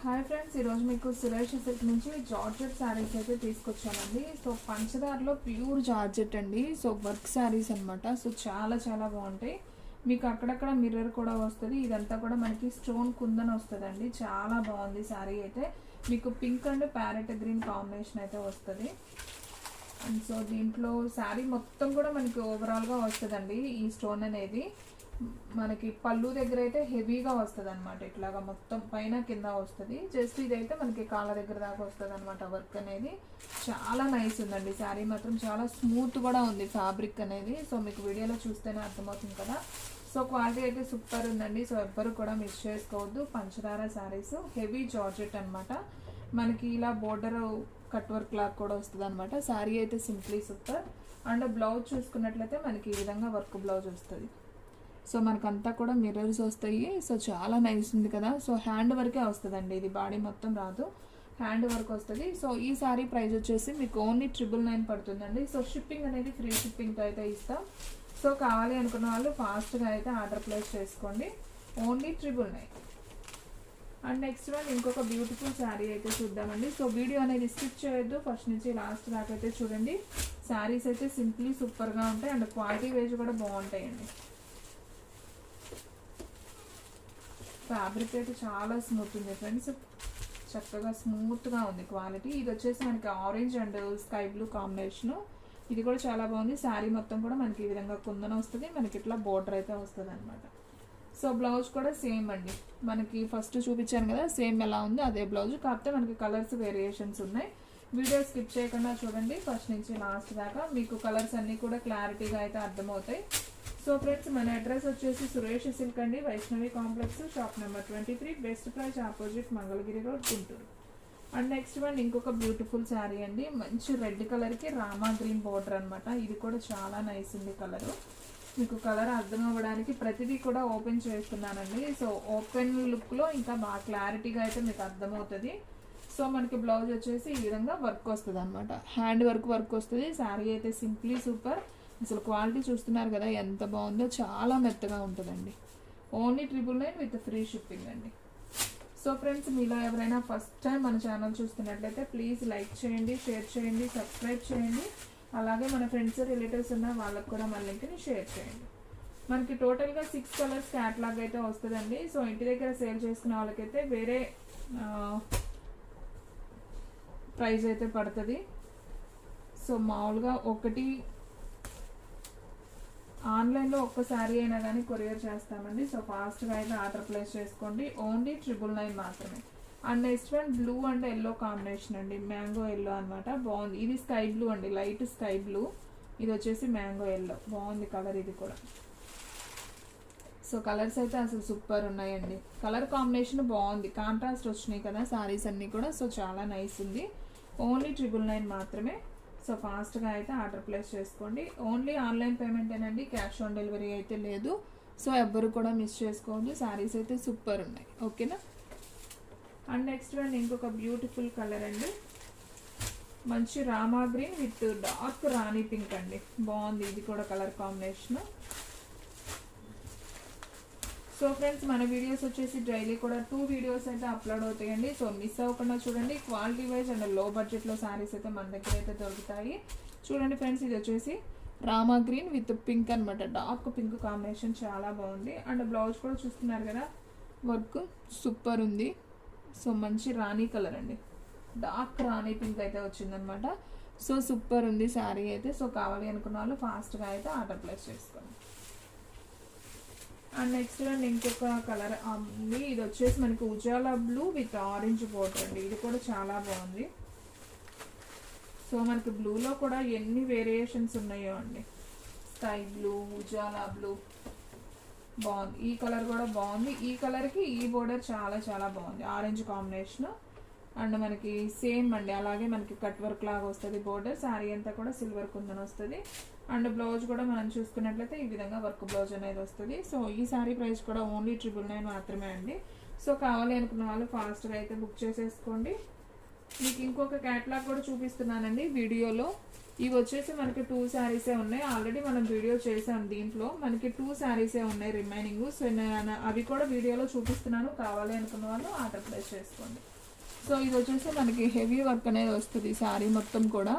Hi friends, ఈరోజు మీకు Suresh silk నుంచి జార్జెట్ శారీస్ అయితే తీసుకొచ్చానండి. సో పంచదారలో ప్యూర్ జార్జెట్ అండి. సో వర్క్ శారీస్ అనమాట. సో చాలా చాలా బాగుంటాయి. మీకు అక్కడక్కడ మిర్రర్ కూడా వస్తుంది. ఇదంతా కూడా మనకి స్టోన్ కుందన్ వస్తుందండి. చాలా బాగుంది శారీ అయితే. మీకు pink and parrot green combination అయితే వస్తుంది. అండ్ సో దీంట్లో శారీ మొత్తం కూడా మనకి ఓవరాల్గా వస్తుందండి. ఈ స్టోన్ అనేది మనకి పళ్ళు దగ్గర అయితే హెవీగా వస్తుంది అనమాట. ఇట్లాగా మొత్తం పైన కింద వస్తుంది. జస్ట్ ఇదైతే మనకి కాళ్ళ దగ్గర దాకా వస్తుంది అనమాట. వర్క్ అనేది చాలా నైస్ ఉందండి. శారీ మాత్రం చాలా స్మూత్ కూడా ఉంది ఫ్యాబ్రిక్ అనేది. సో మీకు వీడియోలో చూస్తేనే అర్థమవుతుంది కదా. సో క్వాలిటీ అయితే సూపర్ ఉందండి. సో ఎవ్వరు కూడా మిస్ చేసుకోవద్దు. పంచదార శారీస్ హెవీ జార్జెట్ అనమాట. మనకి ఇలా బోర్డర్ కట్ వర్క్ లాగా కూడా వస్తుంది అనమాట. శారీ అయితే సింప్లీ సూపర్. అండ్ బ్లౌజ్ చూసుకున్నట్లయితే మనకి ఈ విధంగా వర్క్ బ్లౌజ్ వస్తుంది. సో మనకంతా కూడా మిర్రర్స్ వస్తాయి. సో చాలా నైస్ ఉంది కదా. సో హ్యాండ్ వర్కే వస్తుందండి. ఇది బాడీ మొత్తం రాదు, హ్యాండ్ వర్క్ వస్తుంది. సో ఈ సారీ ప్రైస్ వచ్చేసి మీకు ఓన్లీ 999 పడుతుందండి. సో షిప్పింగ్ అనేది ఫ్రీ షిప్పింగ్తో అయితే ఇస్తాం. సో కావాలి అనుకున్న వాళ్ళు ఫాస్ట్గా అయితే ఆర్డర్ ప్లేస్ చేసుకోండి. ఓన్లీ 999. అండ్ నెక్స్ట్ వన్ ఇంకొక బ్యూటిఫుల్ శారీ అయితే చూద్దామండి. సో వీడియో అనేది స్కిప్ చేయొద్దు, ఫస్ట్ నుంచి లాస్ట్ దాకా అయితే చూడండి. శారీస్ అయితే సింప్లీ సూపర్గా ఉంటాయి. అండ్ క్వాలిటీ వైజ్ కూడా బాగుంటాయండి. ఫ్యాబ్రిక్ అయితే చాలా స్మూత్ ఉంది ఫ్రెండ్స్. చక్కగా స్మూత్గా ఉంది క్వాలిటీ. ఇది వచ్చేసి మనకి orange and sky blue combination. ఇది కూడా చాలా బాగుంది. శారీ మొత్తం కూడా మనకి ఈ విధంగా కుందన వస్తుంది. మనకి ఇట్లా బోర్డర్ అయితే వస్తుంది అనమాట. సో బ్లౌజ్ కూడా సేమ్ అండి. మనకి ఫస్ట్ చూపించాను కదా, సేమ్ ఎలా ఉందో అదే బ్లౌజ్. కాకపోతే మనకి కలర్స్ వేరియేషన్స్ ఉన్నాయి. వీడియో స్కిప్ చేయకుండా చూడండి ఫస్ట్ నుంచి లాస్ట్ దాకా. మీకు కలర్స్ అన్నీ కూడా క్లారిటీగా అయితే అర్థమవుతాయి. సో ఫ్రెండ్స్, మన అడ్రస్ వచ్చేసి సురేష్ సిల్క్ అండి, Vaishnavi complex, shop number 23, best price opposite Mangalagiri road, Guntur. And next one ఇంకొక బ్యూటిఫుల్ శారీ అండి. మంచి రెడ్ కలర్కి రామా గ్రీన్ బోర్డర్ అనమాట. ఇది కూడా చాలా నైస్ ఉంది కలరు. మీకు కలర్ అర్థం అవ్వడానికి ప్రతిదీ కూడా ఓపెన్ చేస్తున్నానండి. సో ఓపెన్ లుక్లో ఇంకా బాగా క్లారిటీగా అయితే మీకు అర్థమవుతుంది. సో మనకి బ్లౌజ్ వచ్చేసి ఈ విధంగా వర్క్ వస్తుంది అనమాట. హ్యాండ్ వర్క్ వస్తుంది. శారీ అయితే సింప్లీ సూపర్. అసలు క్వాలిటీ చూస్తున్నారు కదా ఎంత బాగుందో. చాలా మెత్తగా ఉంటుందండి. ఓన్లీ 999 విత్ ఫ్రీ షిప్పింగ్ అండి. సో ఫ్రెండ్స్, మీలో ఎవరైనా ఫస్ట్ టైం మన ఛానల్ చూస్తున్నట్లయితే ప్లీజ్ లైక్ చేయండి, షేర్ చేయండి, సబ్స్క్రైబ్ చేయండి. అలాగే మన ఫ్రెండ్స్ రిలేటివ్స్ ఉన్న వాళ్ళకు కూడా మన లింక్ని షేర్ చేయండి. మనకి టోటల్గా 6 కలర్స్ క్యాటలాగ్ అయితే వస్తుందండి. సో ఇంటి దగ్గర సేల్ చేసుకునే వాళ్ళకైతే వేరే ప్రైస్ అయితే పడుతుంది. సో మామూలుగా ఒకటి ఆన్లైన్లో ఒక్క శారీ అయినా కానీ కొరియర్ చేస్తామండి. సో ఫాస్ట్గా అయితే ఆర్డర్ ప్లేస్ చేసుకోండి. ఓన్లీ 999 మాత్రమే. And next one blue and yellow combination అండి. మ్యాంగో ఎల్లో అనమాట. బాగుంది. ఇది స్కై బ్లూ అండి, లైట్ స్కై బ్లూ. ఇది వచ్చేసి మ్యాంగో ఎల్లో. బాగుంది కలర్ ఇది కూడా. సో కలర్స్ అయితే అసలు సూపర్ ఉన్నాయండి. కలర్ కాంబినేషన్ బాగుంది. కాంట్రాస్ట్ వచ్చినాయి కదా శారీస్ అన్నీ కూడా. సో చాలా నైస్ ఉంది. ఓన్లీ 999 మాత్రమే. సో ఫాస్ట్గా అయితే ఆర్డర్ ప్లేస్ చేసుకోండి. ఓన్లీ ఆన్లైన్ పేమెంటేనండి, క్యాష్ ఆన్ డెలివరీ అయితే లేదు. సో ఎవ్వరు కూడా మిస్ చేసుకోవద్దు. శారీస్ అయితే సూపర్ ఉన్నాయి. ఓకేనా. అండ్ నెక్స్ట్ వన్ ఇంకొక బ్యూటిఫుల్ కలర్ అండి. మంచి Rama green with dark Rani pink అండి. బాగుంది ఇది కూడా కలర్ కాంబినేషన్. సో ఫ్రెండ్స్, మన వీడియోస్ వచ్చేసి డైలీ కూడా 2 వీడియోస్ అయితే అప్లోడ్ అవుతాయండి. సో మిస్ అవ్వకుండా చూడండి. క్వాలిటీ వైజ్ అండ్ లో బడ్జెట్లో శారీస్ అయితే మన దగ్గర అయితే దొరుకుతాయి. చూడండి ఫ్రెండ్స్, ఇది వచ్చేసి రామా గ్రీన్ విత్ పింక్ అనమాట. డార్క్ పింక్ కాంబినేషన్ చాలా బాగుంది. అండ్ బ్లౌజ్ కూడా చూస్తున్నారు కదా, వర్క్ సూపర్ ఉంది. సో మంచి రాణి కలర్ అండి, డార్క్ రాణి పింక్ అయితే వచ్చిందనమాట. సో సూపర్ ఉంది శారీ అయితే. సో కావాలి అనుకున్న వాళ్ళు ఫాస్ట్గా అయితే ఆర్డర్ ప్లేస్ చేసుకోండి. అండ్ నెక్స్ట్ వన్ ఇంకొక కలర్ ఉంది. ఇది వచ్చేసి మనకి Ujala blue with orange border అండి. ఇది కూడా చాలా బాగుంది. సో మనకి బ్లూలో కూడా ఎన్ని వేరియేషన్స్ ఉన్నాయో అండి. స్కై బ్లూ, ఉజాలా బ్లూ, బాగుంది. ఈ కలర్ కూడా బాగుంది. ఈ కలర్కి ఈ బోర్డర్ చాలా చాలా బాగుంది, ఆరెంజ్ కాంబినేషన్. అండ్ మనకి సేమ్ అండి, అలాగే మనకి కట్ వర్క్ లాగా వస్తుంది బోర్డర్. శారీ అంతా కూడా సిల్వర్ కుందన్ వస్తుంది. అండ్ బ్లౌజ్ కూడా మనం చూసుకున్నట్లయితే ఈ విధంగా వర్క్ బ్లౌజ్ అనేది వస్తుంది. సో ఈ శారీ ప్రైస్ కూడా ఓన్లీ 999 మాత్రమే అండి. సో కావాలి అనుకున్న వాళ్ళు ఫాస్ట్గా అయితే బుక్ చేసేసుకోండి. మీకు ఇంకొక క్యాటలాగ్ కూడా చూపిస్తున్నానండి వీడియోలో. ఇవి వచ్చేసి మనకి 2 శారీసే ఉన్నాయి. ఆల్రెడీ మనం వీడియో చేసాం, దీంట్లో మనకి 2 శారీసే ఉన్నాయి రిమైనింగ్. సో నేను అవి కూడా వీడియోలో చూపిస్తున్నాను, కావాలి అనుకున్న వాళ్ళు ఆర్డర్ ప్లేస్ చేసుకోండి. సో ఇది వచ్చేసి మనకి హెవీ వర్క్ అనేది వస్తుంది శారీ మొత్తం కూడా.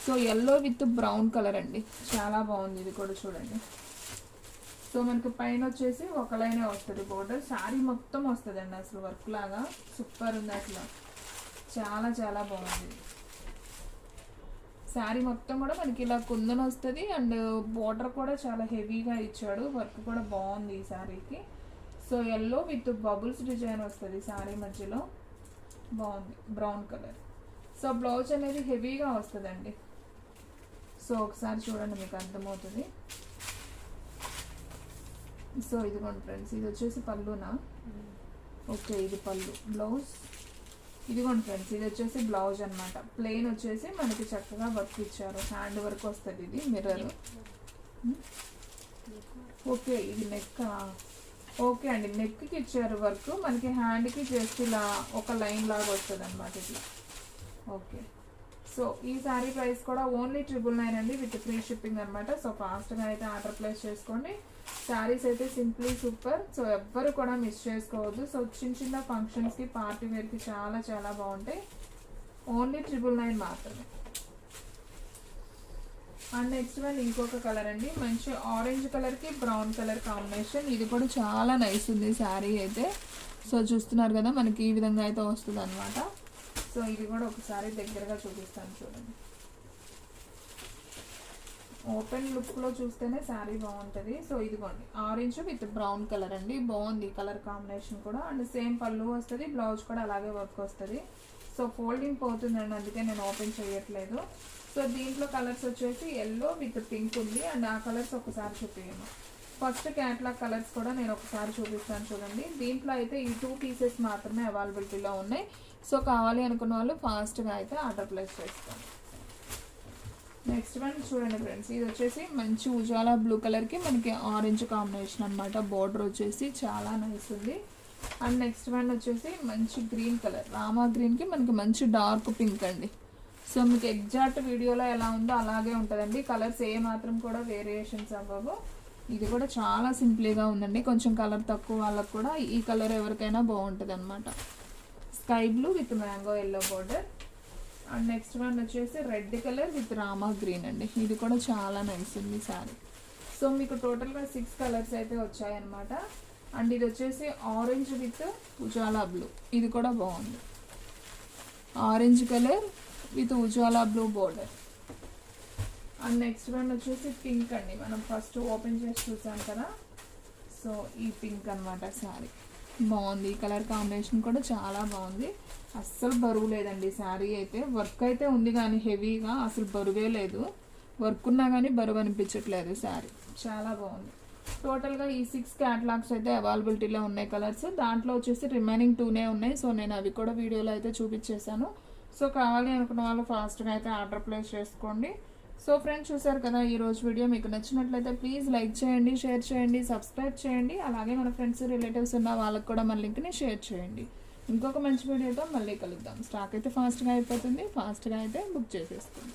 So yellow with brown colour అండి, చాలా బాగుంది. ఇది కూడా చూడండి. సో మనకి పైన వచ్చేసి ఒక లైనే వస్తుంది బోర్డర్, శారీ మొత్తం వస్తుంది అండి. అసలు వర్క్ లాగా సూపర్ ఉంది, అసలు చాలా చాలా బాగుంది. శారీ మొత్తం కూడా మనకి ఇలా కుందన వస్తుంది అండ్ బోర్డర్ కూడా చాలా హెవీగా ఇచ్చాడు, వర్క్ కూడా బాగుంది ఈ శారీకి. So yellow with bubbles design వస్తుంది శారీ మధ్యలో, బాగుంది బ్రౌన్ కలర్. సో బ్లౌజ్ అనేది హెవీగా వస్తుందండి. సో ఒకసారి చూడండి మీకు అర్థమవుతుంది. సో ఇదిగోండి ఫ్రెండ్స్, ఇది వచ్చేసి పళ్ళునా, ఓకే ఇది పళ్ళు. బ్లౌజ్ ఇదిగోండి ఫ్రెండ్స్, ఇది వచ్చేసి బ్లౌజ్ అనమాట. ప్లెయిన్ వచ్చేసి మనకి చక్కగా వర్క్ ఇచ్చారు, హ్యాండ్ వర్క్ వస్తుంది. ఇది మిర్రర్, ఓకే ఇది నెక్, ఓకే అండి నెక్కి ఇచ్చారు వర్క్, మనకి హ్యాండ్కి జస్ట్ ఇలా ఒక లైన్ లాగా వస్తుంది అనమాట ఇట్లా. ఓకే, సో ఈ శారీ ప్రైస్ కూడా ఓన్లీ 999 అండి, విత్ ఫ్రీ షిప్పింగ్ అనమాట. సో ఫాస్ట్గా అయితే ఆర్డర్ ప్లేస్ చేసుకోండి. శారీస్ అయితే సింప్లీ సూపర్. సో ఎవ్వరు కూడా మిస్ చేసుకోవద్దు. సో చిన్న చిన్న ఫంక్షన్స్కి, పార్టీ వేర్కి చాలా చాలా బాగుంటాయి. ఓన్లీ 999 మాత్రమే. అండ్ నెక్స్ట్ వన్ ఇంకొక కలర్ అండి, మంచి ఆరెంజ్ కలర్కి బ్రౌన్ కలర్ కాంబినేషన్. ఇది కూడా చాలా నైస్ ఉంది శారీ అయితే. సో చూస్తున్నారు కదా, మనకి ఈ విధంగా అయితే వస్తుంది అనమాట. సో ఇది కూడా ఒకసారి దగ్గరగా చూపిస్తాను చూడండి. ఓపెన్ లుక్లో చూస్తేనే శారీ బాగుంటుంది. సో ఇదిగోండి ఆరెంజ్ విత్ బ్రౌన్ కలర్ అండి, బాగుంది కలర్ కాంబినేషన్ కూడా. అండ్ సేమ్ పళ్ళు వస్తుంది, బ్లౌజ్ కూడా అలాగే వర్క్ వస్తుంది. సో ఫోల్డింగ్ పోతుందండి, అందుకే నేను ఓపెన్ చేయట్లేదు. సో దీంట్లో కలర్స్ వచ్చేసి ఎల్లో విత్ పింక్ ఉంది. అండ్ ఆ కలర్స్ ఒకసారి చూపించాను. ఫస్ట్ క్యాట్లాగ్ కలర్స్ కూడా నేను ఒకసారి చూపిస్తాను చూడండి. దీంట్లో అయితే ఈ 2 పీసెస్ మాత్రమే అవైలబిలిటీలో ఉన్నాయి. సో కావాలి అనుకున్న వాళ్ళు ఫాస్ట్గా అయితే ఆర్డర్ ప్లేస్ చేసుకోండి. నెక్స్ట్ వన్ చూడండి ఫ్రెండ్స్, ఇది వచ్చేసి మంచి ఉజాలా బ్లూ కలర్కి మనకి ఆరెంజ్ కాంబినేషన్ అనమాట. బోర్డర్ వచ్చేసి చాలా నైస్ ఉంది. అండ్ నెక్స్ట్ వన్ వచ్చేసి మంచి గ్రీన్ కలర్, రామా గ్రీన్కి మనకి మంచి డార్క్ పింక్ అండి. సో మీకు ఎగ్జాక్ట్ వీడియోలో ఎలా ఉందో అలాగే ఉంటుందండి, కలర్స్ ఏ మాత్రం కూడా వేరియేషన్స్ అవ్వవు. ఇది కూడా చాలా సింపుల్గా ఉందండి, కొంచెం కలర్ తక్కువ వాళ్ళకు కూడా ఈ కలర్ ఎవరికైనా బాగుంటుంది అనమాట. Sky blue with mango yellow border. And next one వచ్చేసి red colour with Rama green అండి. ఇది కూడా చాలా నైస్ ఉంది శారీ. సో మీకు టోటల్గా 6 కలర్స్ అయితే వచ్చాయన్నమాట. అండ్ ఇది వచ్చేసి ఆరెంజ్ విత్ ఉజాలా బ్లూ, ఇది కూడా బాగుంది. Orange colour with Ujala blue border. And next one వచ్చేసి పింక్ అండి, మనం ఫస్ట్ ఓపెన్ చేసి చూసాం కదా. సో ఈ పింక్ అనమాట శారీ, బాగుంది. ఈ కలర్ కాంబినేషన్ కూడా చాలా బాగుంది. అస్సలు బరువు లేదండి శారీ అయితే. వర్క్ అయితే ఉంది కానీ హెవీగా అసలు బరువే లేదు, వర్క్ ఉన్నా కానీ బరువు అనిపించట్లేదు శారీ, చాలా బాగుంది. టోటల్గా ఈ 6 క్యాటలాగ్స్ అయితే అవైలబిలిటీలో ఉన్నాయి కలర్స్. దాంట్లో వచ్చేసి రిమైనింగ్ 2నే ఉన్నాయి. సో నేను అవి కూడా వీడియోలో అయితే చూపించేశాను. సో కావాలి అనుకున్న వాళ్ళు ఫాస్ట్గా అయితే ఆర్డర్ ప్లేస్ చేసుకోండి. సో ఫ్రెండ్స్ చూసారు కదా ఈరోజు వీడియో, మీకు నచ్చినట్లయితే ప్లీజ్ లైక్ చేయండి, షేర్ చేయండి, సబ్స్క్రైబ్ చేయండి. అలాగే మన ఫ్రెండ్స్ రిలేటివ్స్ ఉన్న వాళ్ళకి కూడా మన లింక్ని షేర్ చేయండి. ఇంకొక మంచి వీడియోతో మళ్ళీ కలుద్దాం. స్టాక్ అయితే ఫాస్ట్గా అయిపోతుంది, ఫాస్ట్గా అయితే బుక్ చేసేస్తుంది.